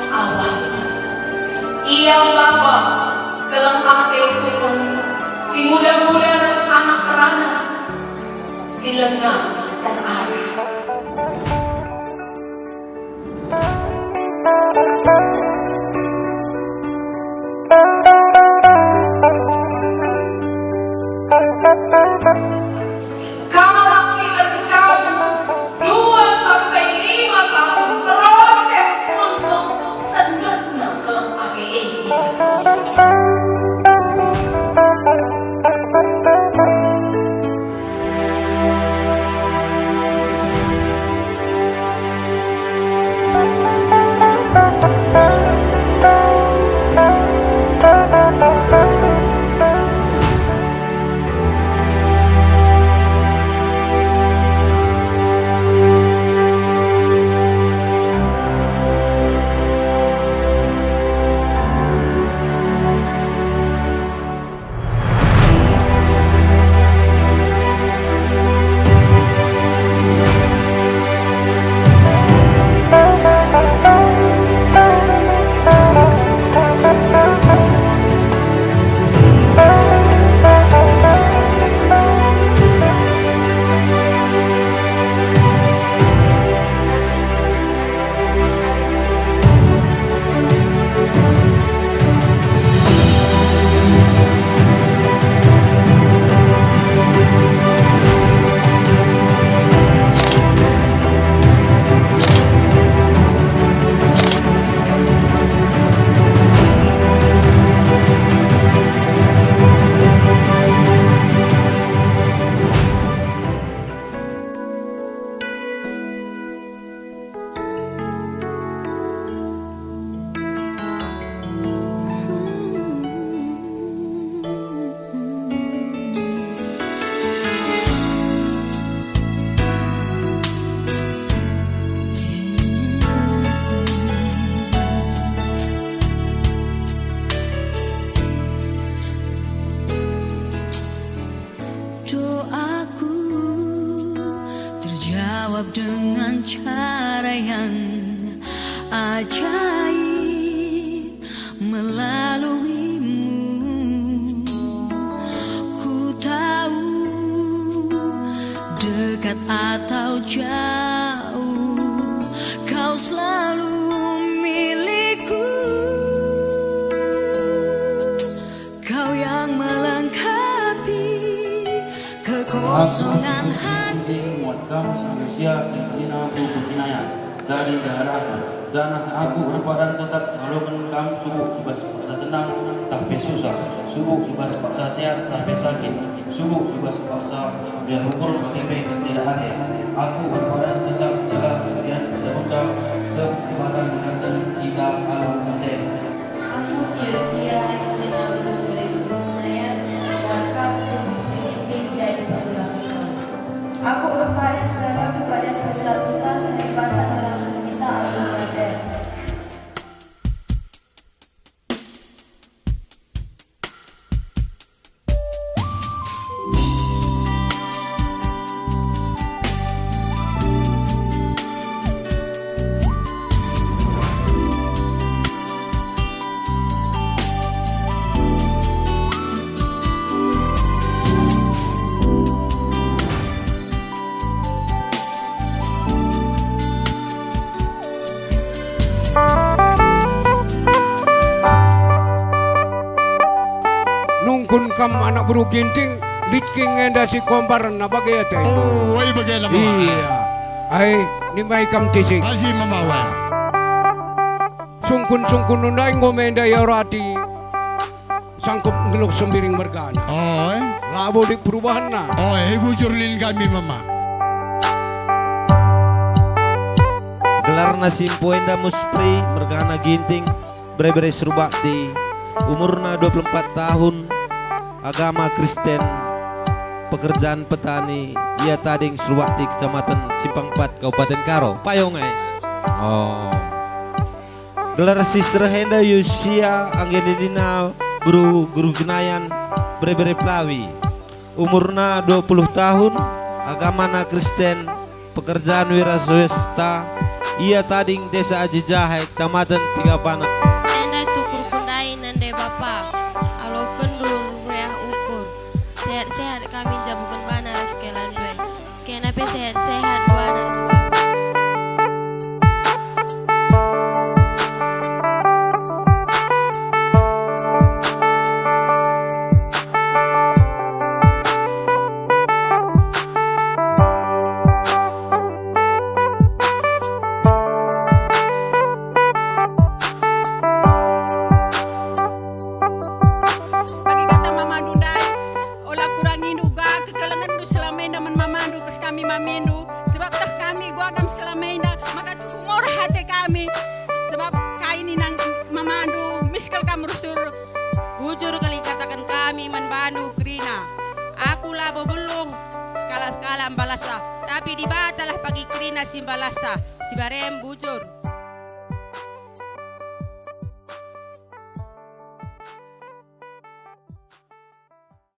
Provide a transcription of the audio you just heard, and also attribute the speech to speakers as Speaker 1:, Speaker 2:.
Speaker 1: awal. Ia bawa kelang ate pun si muda-muda ras anak perana si lengah dan arah.
Speaker 2: Doaku terjawab dengan cara yang ajaib melaluimu. Ku tahu dekat atau jauh, kau selalu milikku. Kau yang melengkapi kekosongan hati.
Speaker 3: Muatkan manusia dina buku kinayat dari daerah tanah aku berbadan tetap melakukan kamu subuh ibas paksa senang tapi susah, subuh ibas paksa sehat sampai sakit, subuh ibas paksa dia ukur KTP tidak ada. Aku berbadan tetap jaga kemudian semoga sebadan dengan kita alam nanti.
Speaker 1: Aku sia-sia dina bersulit kinayat yakap sungsung jadi berulang. Aku berpaling jaga kepada pecah-pecah sehebatan dalam kita alam nanti.
Speaker 4: Nungkun kam anak buru ginting litking enda si kombar na bagay atay.
Speaker 5: Oh, ay bagay na mama.
Speaker 4: Iya. Ay, ni may kam tisik.
Speaker 5: Kasi mamawa.
Speaker 4: Sungkun nunday ngomenda yarati. Sangkup ngeluk sembiring mergana.
Speaker 5: Oh,
Speaker 4: Labo di perubahan na.
Speaker 5: oh, bucurlin kami mama.
Speaker 6: Gelar nasimpo enda muspri mergana ginting bre-bre serubakti. Umurna 24 tahun, agama Kristen, pekerjaan petani. Ia tading Serwakti Kecamatan Simpang 4 Kabupaten Karo. Payung Oh. Gelar Sister Henda Yusia Angelina guru genayan bre-bre Plawi. Umurna 20 tahun, agama Kristen, pekerjaan wira swasta. Ia tading desa Aji Jahe, kecamatan Tiga Bana.
Speaker 7: Enda tukur kundai nande bapa, alo kendur reah ukur. Sehat-sehat kami jabukan bana raskelan due. Kenapa sehat-sehat bana raskelan.
Speaker 8: Bagi kata mamandu dai, olah kurangi duga kekelengan du selamain daman mamandu pas kami mamindu. Sebab tah kami gua agam selamain dah, maka tu humor hati kami. Sebab kaini nang mamandu, miskal kamu rusur.
Speaker 9: Bujur kali katakan kami manbanu Krina. Aku lah bebuluh skala-skala balasa, tapi dibatalah pagi Krina simbalasa. Si barem bujur.